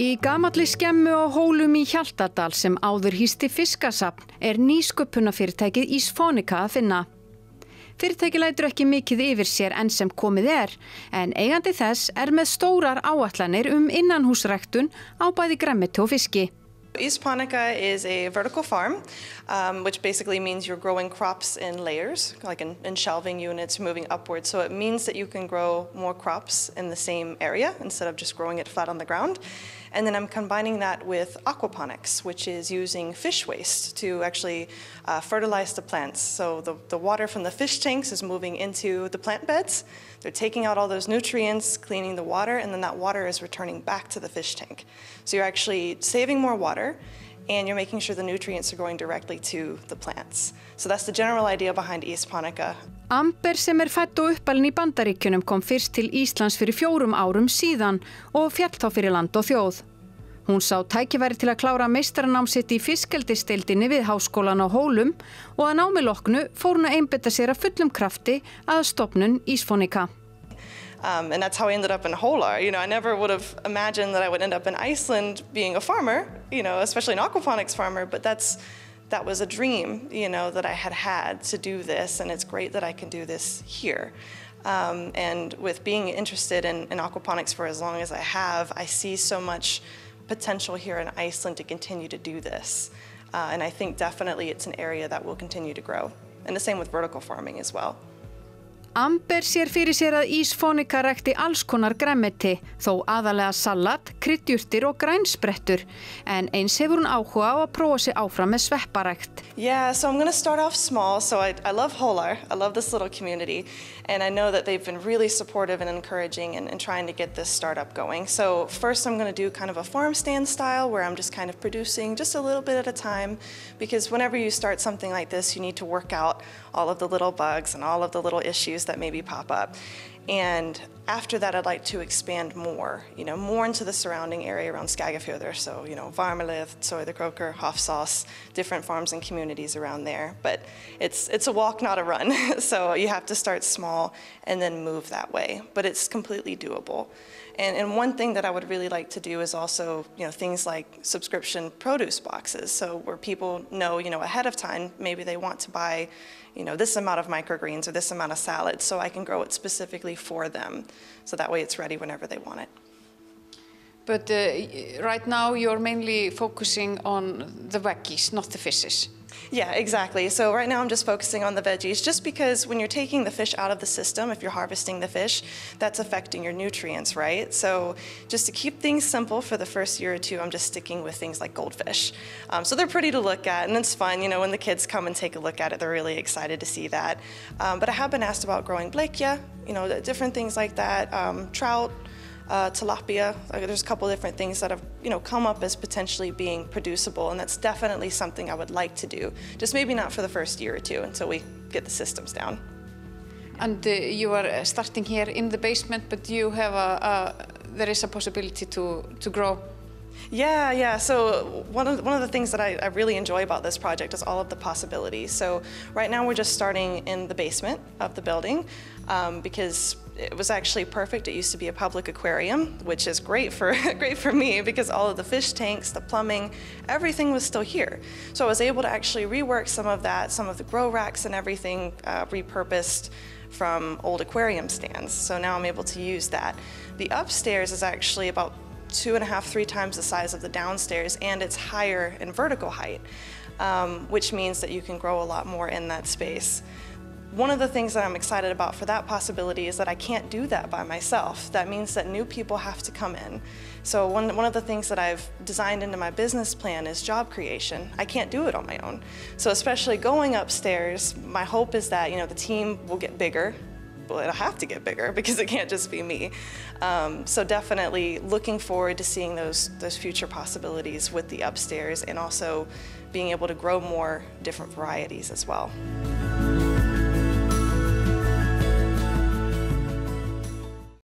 Í gamalli skemmu á Hólum í Hjaltadal sem áður hýsti fiskasafn nýsköpunarfyrirtækið Ísfonika að finna. Fyrirtækið lætur ekki mikið yfir sér enn sem komið en eigandi þess með stórar áætlanir innanhúsræktun á bæði grænmeti og fiski. Ísfonika is a vertical farm, which basically means you're growing crops in layers, like in shelving units, moving upwards. So it means that you can grow more crops in the same area instead of just growing it flat on the ground. And then I'm combining that with aquaponics, which is using fish waste to actually fertilize the plants. So the water from the fish tanks is moving into the plant beds. They're taking out all those nutrients, cleaning the water, and then that water is returning back to the fish tank. So you're actually saving more water, and you're making sure the nutrients are going directly to the plants. So that's the general idea behind Ísfonika. Amber sem fædd og uppalin í Bandaríkjunum kom fyrst til Íslands fyrir 4 árum síðan og féll þá fyrir land og þjóð. Hún sá tækifæri til að klára meistaranám sitt í fiskeldisdeildinni við Háskólann á Hólum og að námi loknu fór hún að einbeita sér af fullum krafti að stofnun Ísfonika. And that's how I ended up in Hólar. I never would have imagined that I would end up in Iceland being a farmer, especially an aquaponics farmer, but that was a dream, that I had to do this, and it's great that I can do this here. And with being interested in aquaponics for as long as I have, I see so much potential here in Iceland to continue to do this. And I think definitely it's an area that will continue to grow. And the same with vertical farming as well. Amber sér fyrir sér að Ísfonika rækti alls konar grænmeti, þó aðalega salat, kryddjurtir og grænsprettur, en eins hefur hún áhuga á að prófa sig áfram með svepparækt. Yeah, so I'm going to start off small. So I love Hólar. I love this little community, and I know that they've been really supportive and encouraging and trying to get this startup going. So first I'm going to do kind of a farm stand style where I'm just kind of producing just a little bit at a time, because whenever you start something like this, you need to work out all of the little bugs and all of the little issues that maybe pop up. And after that, I'd like to expand more, more into the surrounding area around Skagafjörður. So, Varmalið, Sauðárkrókur, Hofsós, different farms and communities around there. But it's a walk, not a run. So you have to start small and then move that way. But it's completely doable. And one thing that I would really like to do is also, things like subscription produce boxes. So where people know, ahead of time, maybe they want to buy, this amount of microgreens or this amount of salad, so I can grow it specifically for them. So that way it's ready whenever they want it. But right now you're mainly focusing on the veggies, not the fishes. Yeah, exactly. So right now I'm just focusing on the veggies, just because when you're taking the fish out of the system, if you're harvesting the fish, that's affecting your nutrients, right? So just to keep things simple for the first year or two, I'm just sticking with things like goldfish. So they're pretty to look at, and it's fun, when the kids come and take a look at it, they're really excited to see that. But I have been asked about growing bleikja, different things like that, trout, tilapia. There's a couple different things that have come up as potentially being producible, and that's definitely something I would like to do, just maybe not for the first year or two until we get the systems down. And you are starting here in the basement, but you have there is a possibility to grow. Yeah. So one of the things that I really enjoy about this project is all of the possibilities. So right now we're just starting in the basement of the building, because it was actually perfect. It used to be a public aquarium, which is great for me, because all of the fish tanks, the plumbing, everything was still here. So I was able to actually rework some of that, some of the grow racks and everything repurposed from old aquarium stands. So now I'm able to use that. The upstairs is actually about 2.5, 3 times the size of the downstairs, and it's higher in vertical height, which means that you can grow a lot more in that space. One of the things that I'm excited about for that possibility is that I can't do that by myself. That means that new people have to come in. So one of the things that I've designed into my business plan is job creation. I can't do it on my own. So especially going upstairs, my hope is that the team will get bigger. Well, it'll have to get bigger because it can't just be me. So definitely looking forward to seeing those future possibilities with the upstairs, and also being able to grow more different varieties as well.